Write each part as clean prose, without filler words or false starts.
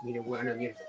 Mire, buena mierda.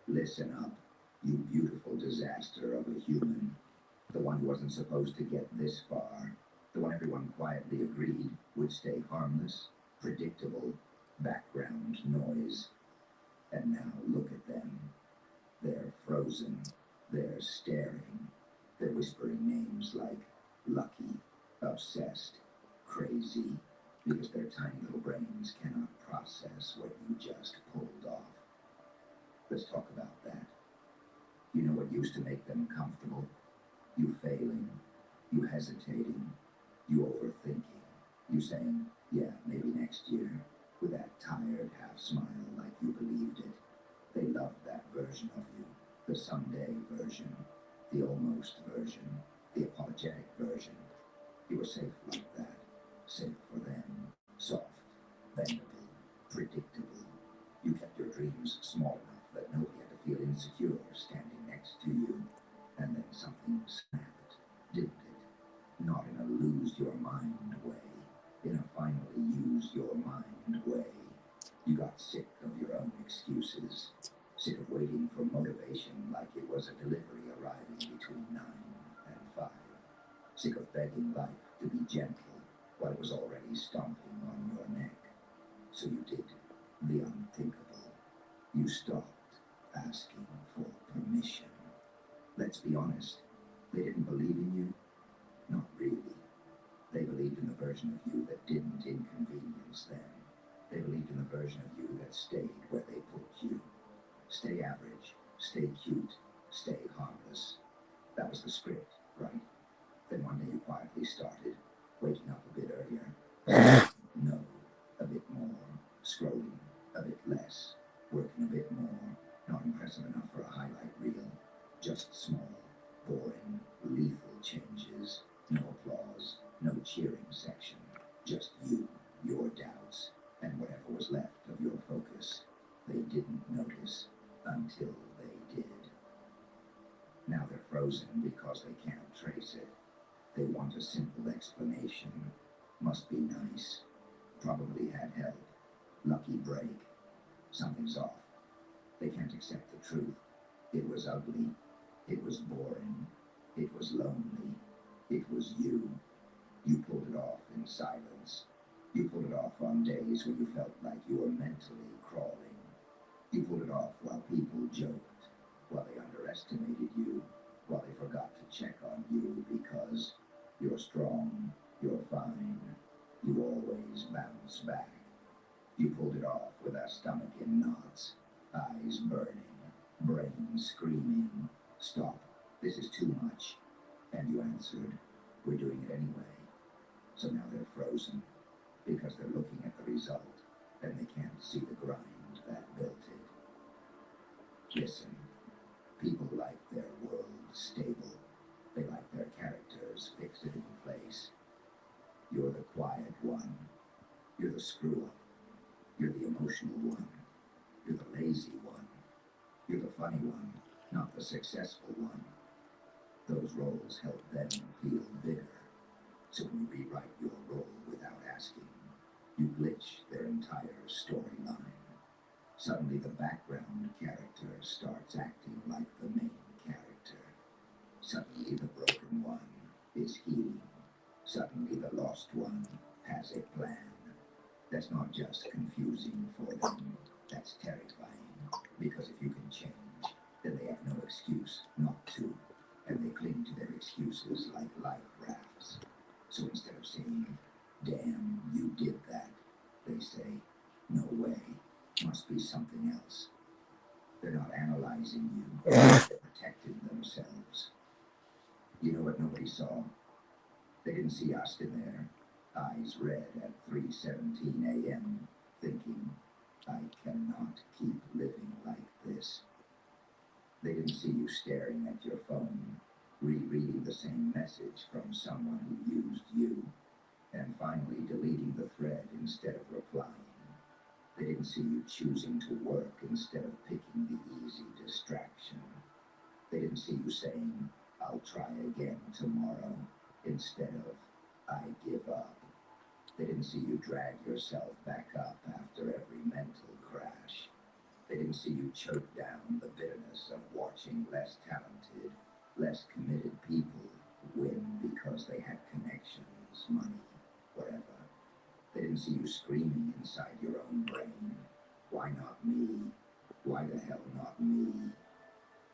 Listen up, you beautiful disaster of a human. The one who wasn't supposed to get this far. The one everyone quietly agreed would stay harmless, predictable, background noise. And now look at them. They're frozen. They're staring. They're whispering names like lucky, obsessed, crazy, because their tiny little brains cannot process what you just pulled off. Let's talk about that. You know what used to make them comfortable? You failing, you hesitating, you overthinking, you saying, yeah, maybe next year, with that tired half smile like you believed it. They loved that version of you, the someday version, the almost version, the apologetic version. You were safe like that, safe for them, soft, bendable, predictable. You kept your dreams small enough that nobody had to feel insecure standing next to you. And then something snapped, didn't it? Not in a lose your mind way, in a finally use your mind way. You got sick of your own excuses, sick of waiting for motivation like it was a delivery arriving. begging life to be gentle while it was already stomping on your neck. So you did the unthinkable. You stopped asking for permission. Let's be honest, they didn't believe in you? Not really. They believed in the version of you that didn't inconvenience them. They believed in the version of you that stayed where they put you. Stay average, stay cute, stay harmless. That was the script, right? Then one day you quietly started, waking up a bit earlier. No, a bit more. Scrolling a bit less. Working a bit more. Not impressive enough for a highlight reel. Just small, boring, lethal changes. No applause, no cheering section. Just you, your doubts, and whatever was left of your focus. They didn't notice until they did. Now they're frozen because they can't trace it. They want a simple explanation. Must be nice. Probably had help. Lucky break. Something's off. They can't accept the truth. It was ugly. It was boring. It was lonely. It was you. You pulled it off in silence. You pulled it off on days when you felt like you were mentally crawling. You pulled it off while people joked, while they underestimated you, while they forgot to check on you because you're strong, you're fine, you always bounce back. You pulled it off with a stomach in knots, eyes burning, brain screaming, "Stop, this is too much." And you answered, "We're doing it anyway." So now they're frozen because they're looking at the result and they can't see the grind that built it. Listen, people like their world stable. They like their characters fixed in place. You're the quiet one. You're the screw-up. You're the emotional one. You're the lazy one. You're the funny one, not the successful one. Those roles help them feel bigger. So when you rewrite your role without asking, you glitch their entire storyline. Suddenly the background character starts acting like the main character. Suddenly the broken one is healing. Suddenly the lost one has a plan. That's not just confusing for them, that's terrifying. Because if you can change, then they have no excuse not to. And they cling to their excuses like life rafts. So instead of saying, "Damn, you did that," they say, "No way, must be something else." They're not analyzing you, they're protecting themselves. You know what nobody saw? They didn't see us in there, eyes red at 3:17 a.m., thinking, "I cannot keep living like this." They didn't see you staring at your phone, rereading the same message from someone who used you, and finally deleting the thread instead of replying. They didn't see you choosing to work instead of picking the easy distraction. They didn't see you saying, "I'll try again tomorrow," instead of, "I give up." They didn't see you drag yourself back up after every mental crash. They didn't see you choke down the bitterness of watching less talented, less committed people win because they had connections, money, whatever. They didn't see you screaming inside your own brain, "Why not me? Why the hell not me?"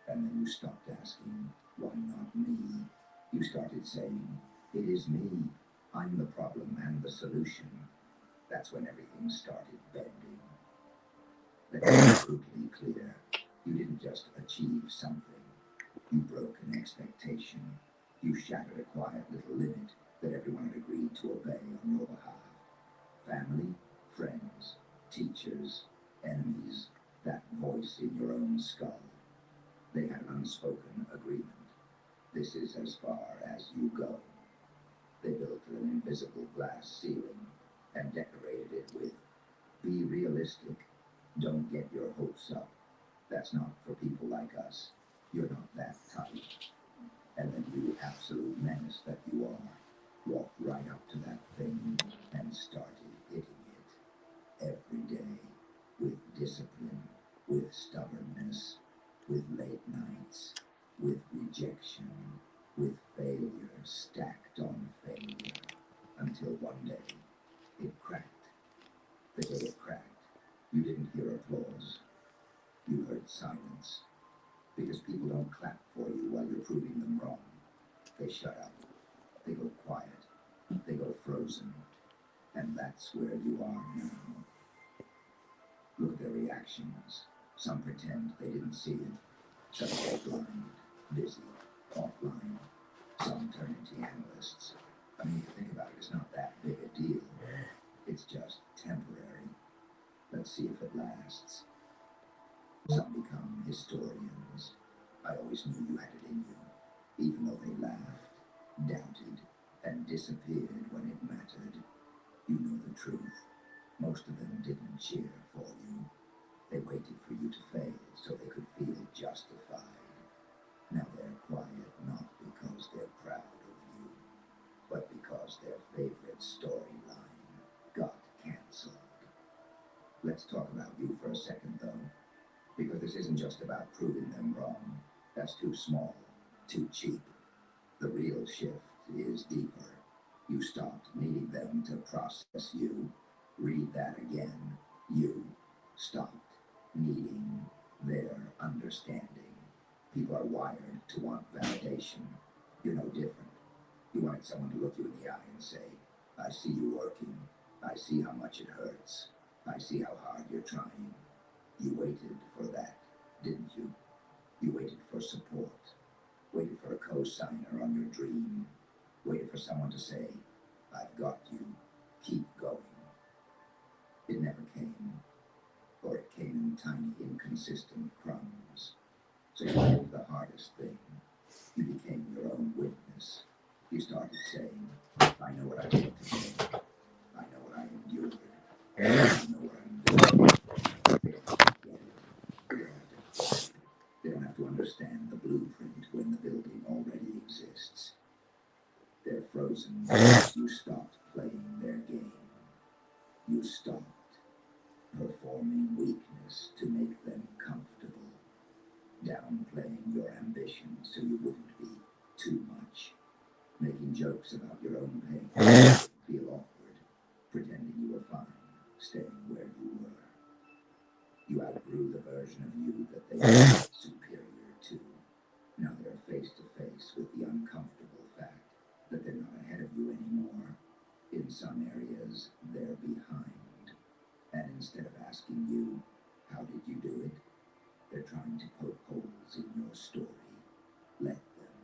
And then you stopped asking, "Why not me?" You started saying, "It is me. I'm the problem and the solution." That's when everything started bending. Let me be brutally clear. You didn't just achieve something. You broke an expectation. You shattered a quiet little limit that everyone had agreed to obey on your behalf. Family, friends, teachers, enemies, that voice in your own skull. They had an unspoken agreement. This is as far as you go. They built an invisible glass ceiling and decorated it with, "Be realistic. Don't get your hopes up. That's not for people like us. You're not that type." And then you, absolute menace that you are, walked right up to that thing and started hitting it every day with discipline, with stubbornness, with late nights, with rejection, with failure stacked stacked on failure until one day it cracked. The day it cracked, you didn't hear applause. You heard silence. Because people don't clap for you while you're proving them wrong. They shut up. They go quiet. They go frozen. And that's where you are now. Look at their reactions. Some pretend they didn't see it. Some go blind, busy, offline. Some turn into analysts. I mean, if you think about it, it's not that big a deal. It's just temporary. Let's see if it lasts. Some become historians. I always knew you had it in you, even though they laughed, doubted, and disappeared when it mattered. You know the truth. Most of them didn't cheer for you. They waited for you to fail so they could feel justified. Now they're quiet not because they're proud of you, but because their favorite storyline got cancelled. Let's talk about you for a second, though. Because this isn't just about proving them wrong. That's too small, too cheap. The real shift is deeper. You stopped needing them to process you. Read that again. You stopped needing their understanding. People are wired to want validation. You're no different. You wanted someone to look you in the eye and say, I see you working. I see how much it hurts. I see how hard you're trying. You waited for that, didn't you? You waited for support. Waited for a co-signer on your dream. Waited for someone to say, I've got you. Keep going. It never came. Or it came in tiny, inconsistent crumbs. So you did the hardest thing. You became your own witness. You started saying, I know what I did today. I know what I endured. I know what I'm doing. They don't have to understand the blueprint when the building already exists. They're frozen. You stopped playing their game. You stopped performing weakness to make them comfortable. Downplaying your ambition so you wouldn't be too much. Making jokes about your own pain. Feel awkward. Pretending you were fine. Staying where you were. You outgrew the version of you that they were superior to. Now they're face to face with the uncomfortable fact that they're not ahead of you anymore. In some areas, they're behind. And instead of asking you, how did you do it? They're trying to poke holes in your story. Let them.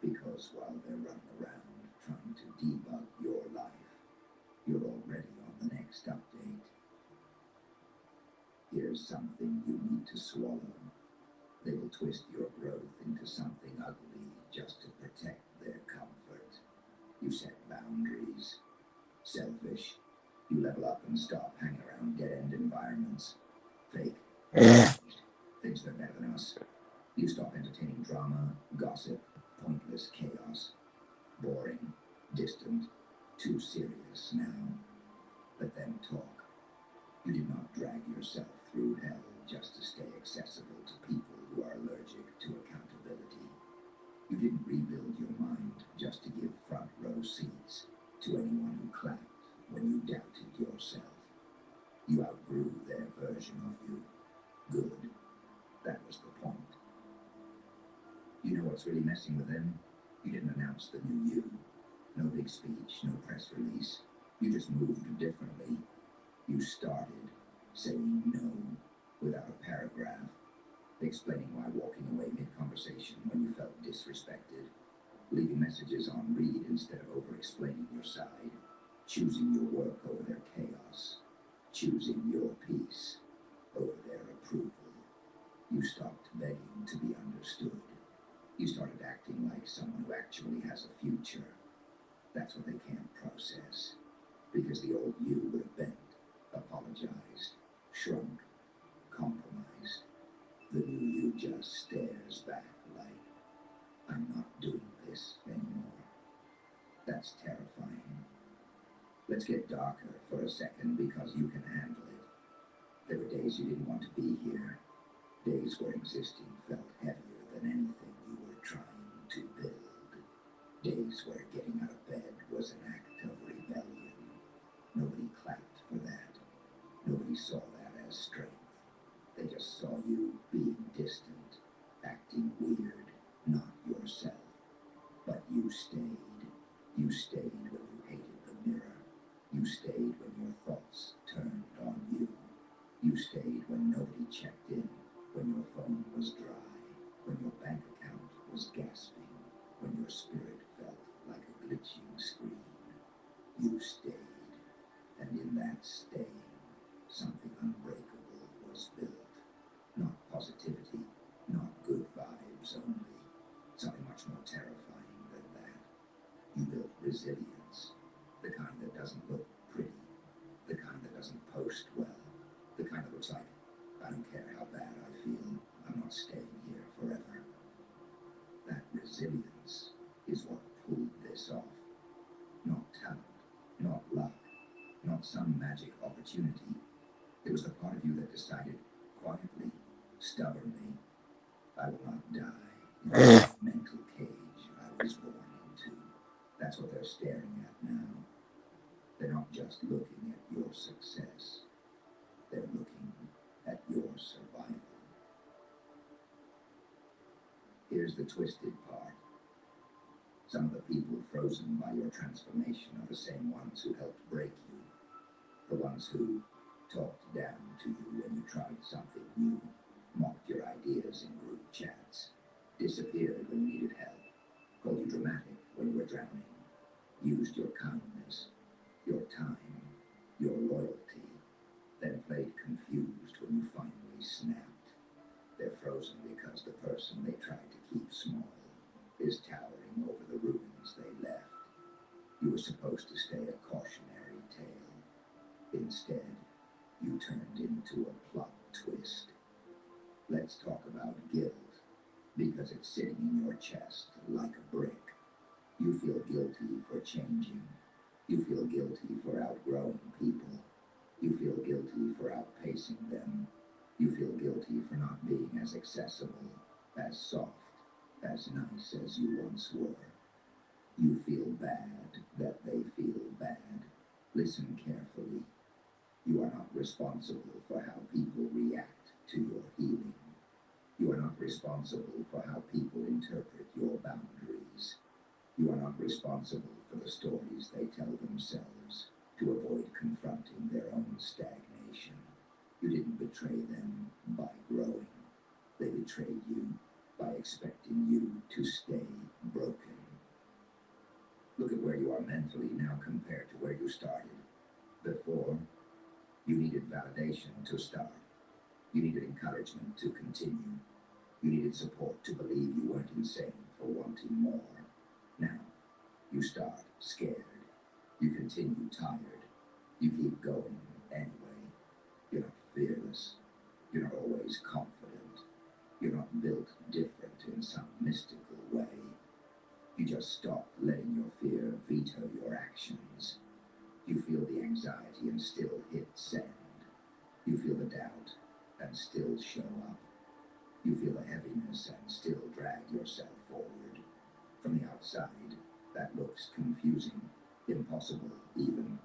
Because while they're running around trying to debug your life, you're already on the next update. Here's something you need to swallow. They will twist your growth into something ugly just to protect their comfort. You set boundaries. Selfish. You level up and stop hanging around dead-end environments. Fake. Thinks they're better than us. You stop entertaining drama, gossip, pointless chaos. Boring, distant, too serious now. Let them talk. You did not drag yourself through hell just to stay accessible to people who are allergic to accountability. You didn't rebuild your mind just to give front row seats to anyone who clapped when you doubted yourself. You outgrew their version of you. Good. That was the point. You know what's really messing with them? You didn't announce the new you. No big speech, no press release. You just moved differently. You started saying no without a paragraph, explaining why walking away mid-conversation when you felt disrespected, leaving messages on read instead of over-explaining your side, choosing your work over their chaos, choosing your peace over their approval. You stopped begging to be understood. You started acting like someone who actually has a future. That's what they can't process, because the old you would have bent, apologized, shrunk, compromised. The new you just stares back like, I'm not doing this anymore. That's terrifying. Let's get darker for a second because you can handle it. There were days you didn't want to be here. Days where existing felt heavier than anything you were trying to build. Days where getting out of bed You stayed. You stayed when you hated the mirror. You stayed when your thoughts turned on you. You stayed when nobody checked in, when your phone was dry, when your bank account was gasping, when your spirit felt like a glitching screen. You stayed, and in that staying, something unbreakable was built. Not positivity, not good vibes only. Something much more terrifying than that. You built resilience, the kind that doesn't look pretty, the kind that doesn't post well, the kind that looks like, I don't care how bad I feel, I'm not staying here forever. That resilience is what pulled this off. Not talent, not luck, not some magic opportunity. It was the part of you that decided, quietly, stubbornly, I will not die in the mental cage I was born into. That's what they're staring at now. They're not just looking at your success. They're looking at your survival. Here's the twisted part. Some of the people frozen by your transformation are the same ones who helped break you. The ones who talked down to you when you tried something new, mocked your ideas in group chats, disappeared when you needed help, called you dramatic when you were drowning, used your kindness, your time, your loyalty, then played confused when you finally snapped. They're frozen because the person they tried to keep small is towering over the ruins they left. You were supposed to stay a cautionary tale. Instead, you turned into a plot twist. Let's talk about guilt, because it's sitting in your chest like a brick. You feel guilty for changing. You feel guilty for outgrowing people. You feel guilty for outpacing them. You feel guilty for not being as accessible, as soft, as nice as you once were. You feel bad that they feel bad. Listen carefully. You are not responsible for how people react to your healing. You are not responsible for how people interpret your boundaries. You are not responsible for the stories they tell themselves to avoid confronting their own stagnation. You didn't betray them by growing. They betrayed you by expecting you to stay broken. Look at where you are mentally now compared to where you started. Before, you needed validation to start. You needed encouragement to continue. You needed support to believe you weren't insane for wanting more. Now, you start scared. You continue tired. You keep going anyway. You're not fearless. You're not always confident. You're not built different in some mystical way. You just stop letting your fear veto your actions. You feel the anxiety and still hit send. You feel the doubt and still show up. You feel the heaviness and still drag yourself forward. From the outside, that looks confusing, impossible even.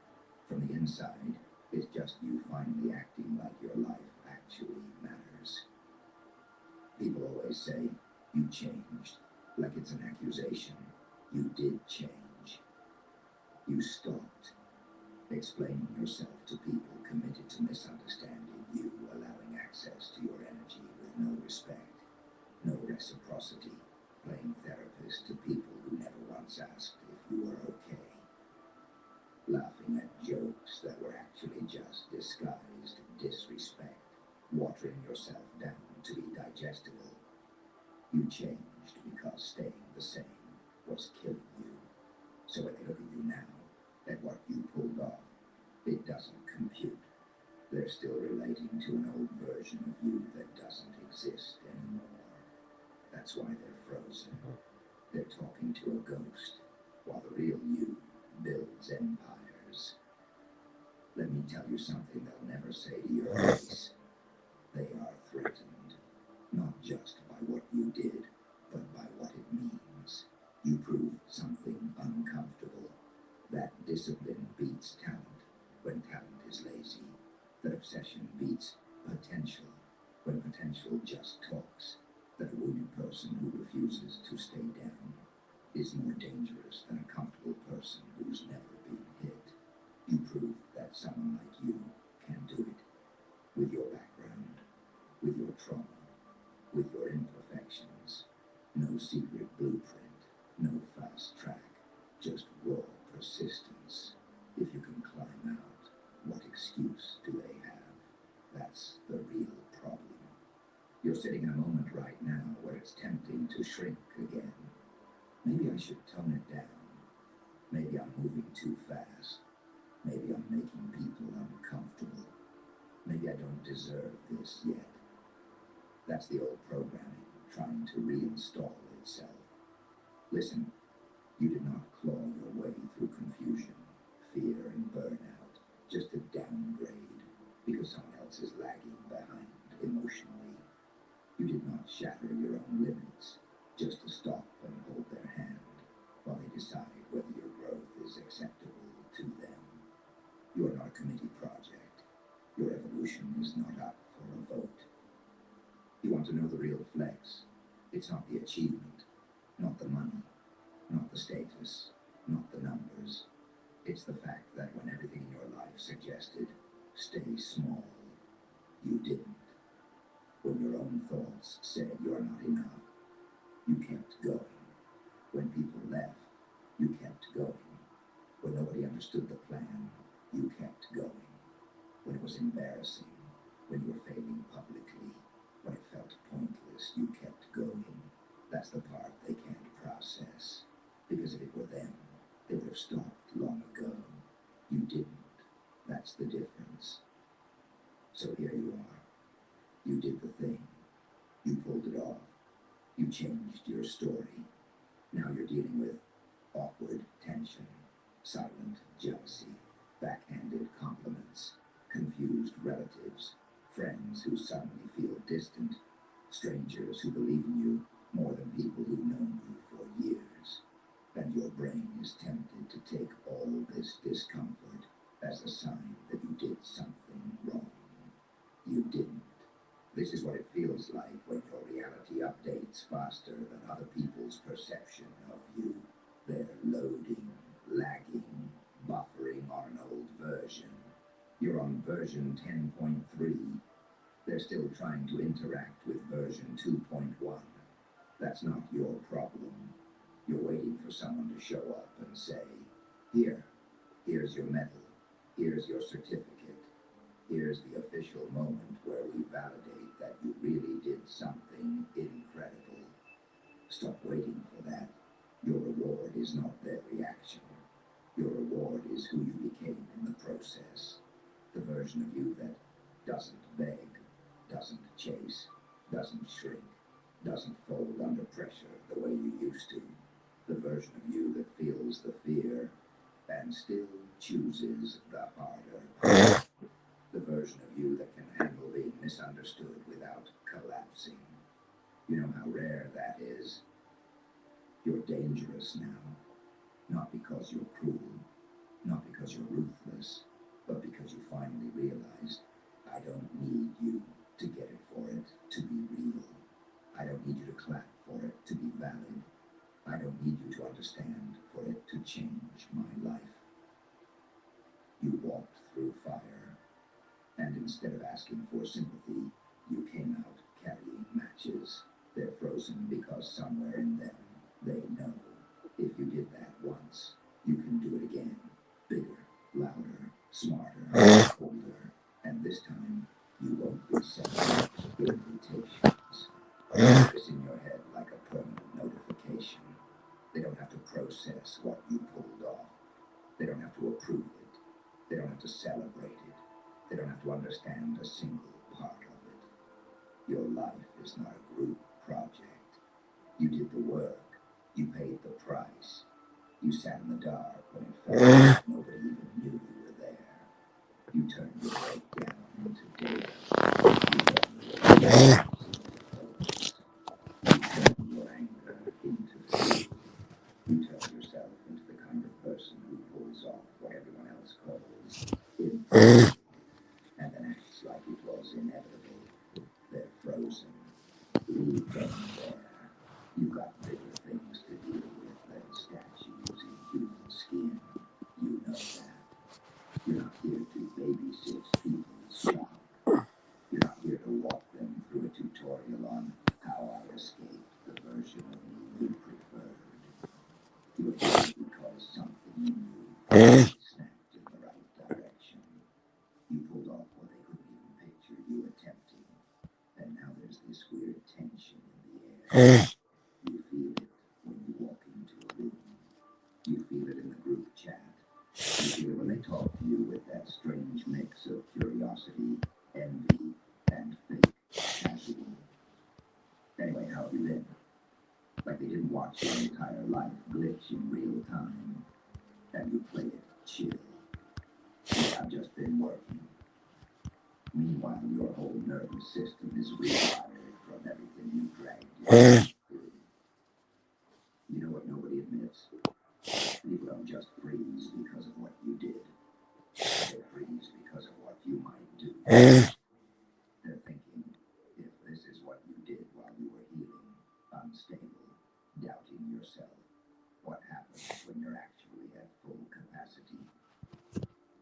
From the inside, it's just you finally acting like your life actually matters. People always say, you changed, like it's an accusation. You did change. You stopped explaining yourself to people committed to misunderstanding you, allowing access to your energy with no respect, no reciprocity, playing therapist to people who never once asked if you were okay, laughing at jokes that were actually just disguised disrespect, watering yourself down to be digestible. You changed because staying the same was killing you. So when they look at you now, at what you pulled off, it doesn't compute. They're still relating to an old version of you that doesn't exist anymore. That's why they're frozen. They're talking to a ghost, while the real you builds empires. Let me tell you something they'll never say to your face. They are threatened, not just by what you did, but by what it means. You proved something uncomfortable. That discipline beats talent when talent is lazy. That obsession beats potential when potential just talks. That a wounded person who refuses to stay down is more dangerous than a comfortable person who's never been hit. You proved that someone like you can do it. With your background, with your trauma, with your imperfections. No secret blueprint, no fast track, just raw persistence. If you can climb out, what excuse do they have? That's the real problem. You're sitting in a moment right now where it's tempting to shrink again. Maybe I should tone it down. Maybe I'm moving too fast. Maybe I'm making people uncomfortable. Maybe I don't deserve this yet. That's the old programming trying to reinstall itself. Listen, you did not claw your way through confusion, fear, and burnout just to downgrade because someone else is lagging behind emotionally. You did not shatter your own limits just to stop and hold their hand while they decide whether your growth is acceptable to them. You are not a committee project. Your evolution is not up for a vote. You want to know the real flex? It's not the achievement, not the money, not the status, not the numbers. It's the fact that when everything in your life suggested, stay small, you didn't. When your own thoughts said you're not enough, you kept going. When people left, you kept going. When nobody understood the plan, you kept going. When it was embarrassing, when you were failing publicly, when it felt pointless, you kept going. That's the part they can't process. Because if it were them, they would have stopped long ago. You didn't. That's the difference. So here you are. You did the thing. You pulled it off. You changed your story. Now you're dealing with awkward tension, silent jealousy, backhanded compliments, confused relatives, friends who suddenly feel distant, strangers who believe in you more than people who've known you for years. And your brain is tempted to take all this discomfort as a sign that you did something wrong. You didn't. This is what it feels like when your reality updates faster than other people's perception of you. They're loading, lagging, buffering on an old version. You're on version 10.3. They're still trying to interact with version 2.1. That's not your problem. You're waiting for someone to show up and say, here's your medal, here's your certificate, here's the official moment where we validate that you really did something incredible. Stop waiting for that. Your reward is not their reaction. Your reward is who you became in the process. The version of you that doesn't beg, doesn't chase, doesn't shrink, doesn't fold under pressure the way you used to. The version of you that feels the fear and still chooses the harder path. The version of you that can handle being misunderstood without collapsing. You know how rare that is? You're dangerous now. Not because you're cruel, not because you're ruthless, but because you finally realized, I don't need you to get it for it to be real. I don't need you to clap for it to be valid. I don't need you to understand for it to change my life. You walked through fire, and instead of asking for sympathy, you came out carrying matches. They're frozen because somewhere in them, they know if you did that once, you can do it again. Bigger, louder, smarter, older, and this time, you won't be sent invitations. It's in your head like a permanent notification. They don't have to process what you pulled off. They don't have to approve it. They don't have to celebrate it. They don't have to understand a single part of it. Your life is not a group project. You did the work. You paid the price. You sat in the dark when it felt like nobody even knew you were there. You turned your breakdown into data. You turned your emotions into focus. You turned your anger into fuel. You turned yourself into the kind of person who pulls off what everyone else calls impossible, and then acts like it was inevitable. They're frozen. Leave them there. You've got bigger things to deal with than You feel it when you walk into a room. You feel it in the group chat. You feel it when they talk to you with that strange mix of curiosity, envy, and fake casual. Anyway, how have you been? Like they didn't watch your entire life glitch in real time, and you play it chill. Yeah, I've just been working. Meanwhile, your whole nervous system is rewired from everything you dragged yourself through. You know what nobody admits? People don't just freeze because of what you did. They freeze because of what you might do. They're thinking, if this is what you did while you were healing, unstable, doubting yourself, what happens when you're actually at full capacity?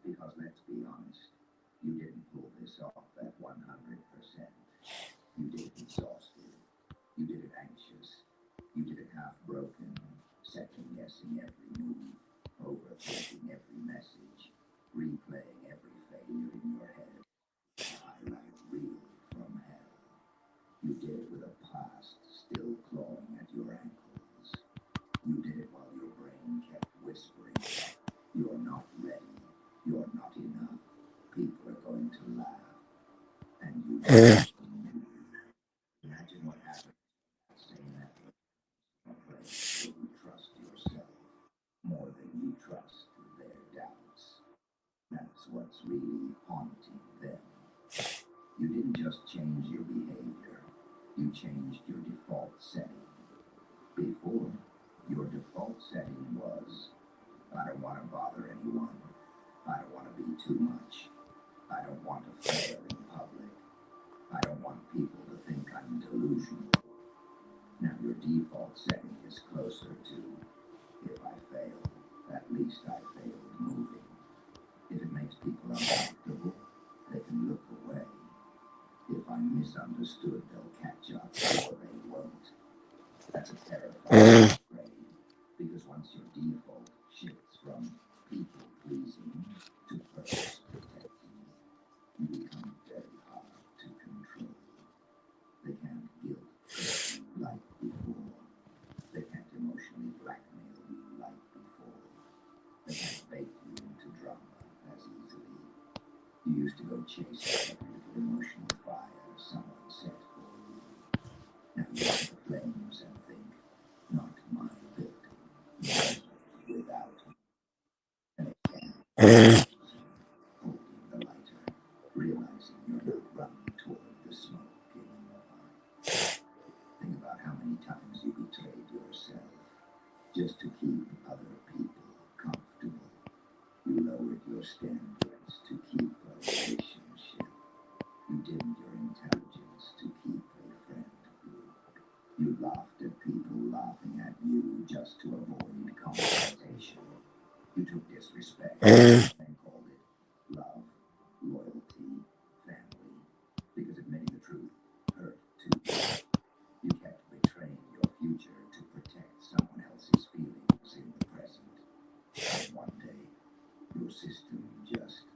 Because let's be honest, you didn't pull this off at 100%. You did it exhausted. You did it anxious. You did it half broken, second guessing every move, overthinking every message, replaying every failure in your head. Highlight reel from hell. You did it with a past still clawing at your ankles. You did it while your brain kept whispering, "You're not ready. You're not enough. People are going to laugh." And you did. Imagine what happened saying that in a place where you trust yourself more than you trust their doubts. That's what's really haunting them. You didn't just change your behavior, you changed your default setting. Before, your default setting was, "I don't want to bother anyone. I don't want to be too much. I don't want to fail in public. I don't want people to think I'm delusional." Now your default setting is closer to, "If I fail, at least I failed moving. If it makes people uncomfortable, they can look away. If I'm misunderstood, they'll catch up, or they won't." That's a terrifying upgrade, because once your default shifts from people pleasing to purpose protecting, you become very hard to control. They can't guilt trip you like before. They can't emotionally blackmail you like before. They can't bait you into drama as easily. You used to go chase every little emotional fire someone set for you. Now you look at the flames and think, "Not my building. Not without me." And again, holding the lighter, realizing you're not running toward the smoke anymore. Think about how many times you betrayed yourself just to keep other people comfortable. You lowered your standards to keep a relationship. You dimmed your intelligence to keep a friend group. You laughed at people laughing at you just to avoid confrontation. You took disrespect and called it love, loyalty, family, because admitting the truth hurt too. You kept betraying your future to protect someone else's feelings in the present. And one day, your system just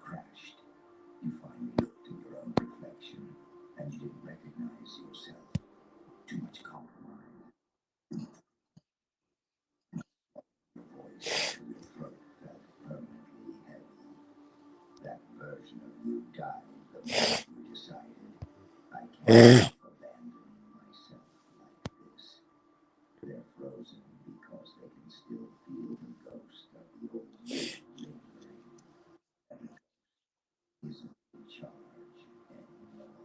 crashed. You finally looked at your own reflection, and you didn't recognize yourself. Too much compromise. Your voice until your throat felt permanently heavy. That version of you died the moment you decided, "I can't keep abandoning myself like this." They're frozen because they can still feel the ghost of the old you lingering, and the ghost isn't in charge anymore.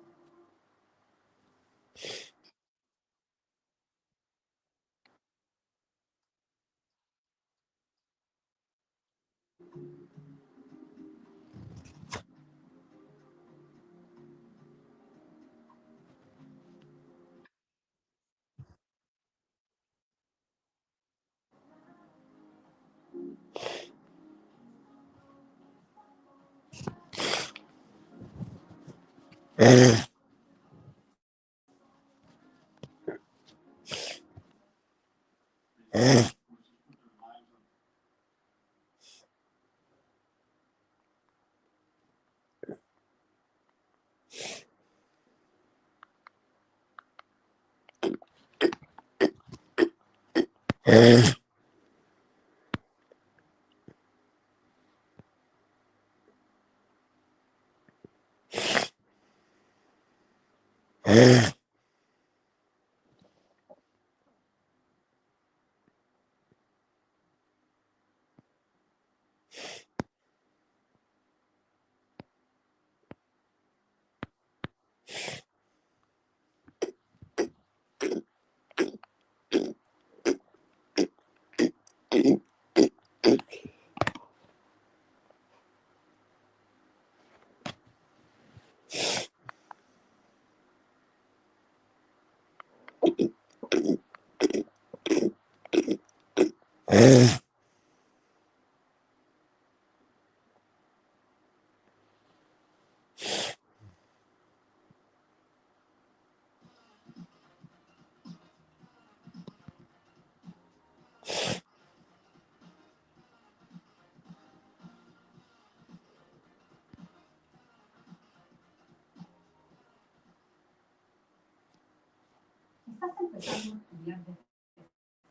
¿Estás empezando a estudiar desde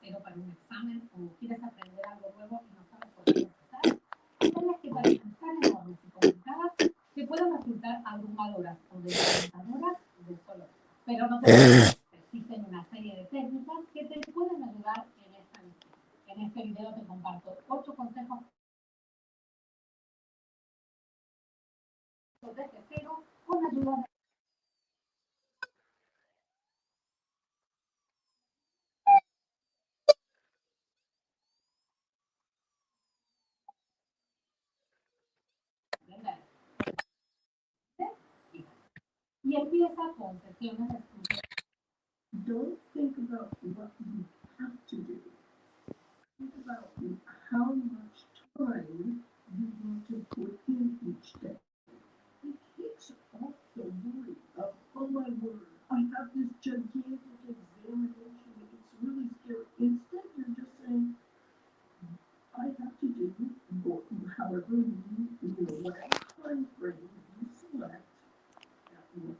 cero para un examen o quieres aprender algo nuevo y no sabes por dónde empezar? Hay tareas que parecen tan enormes y complicadas que pueden resultar abrumadoras o desorientadoras de solo. Pero no te preocupes, existen una serie de técnicas que te pueden ayudar en esta misión. En este video te comparto 8 consejos desde cero con ayuda de aprender. Y empieza con sesiones de estudio. Don't think about what you have to do. Think about how much time you want to put in each day. It takes off the worry of, oh my word, I have this gigantic examination. It's really scary. Instead, you're just saying, I have to do however whatever time frame you select that will.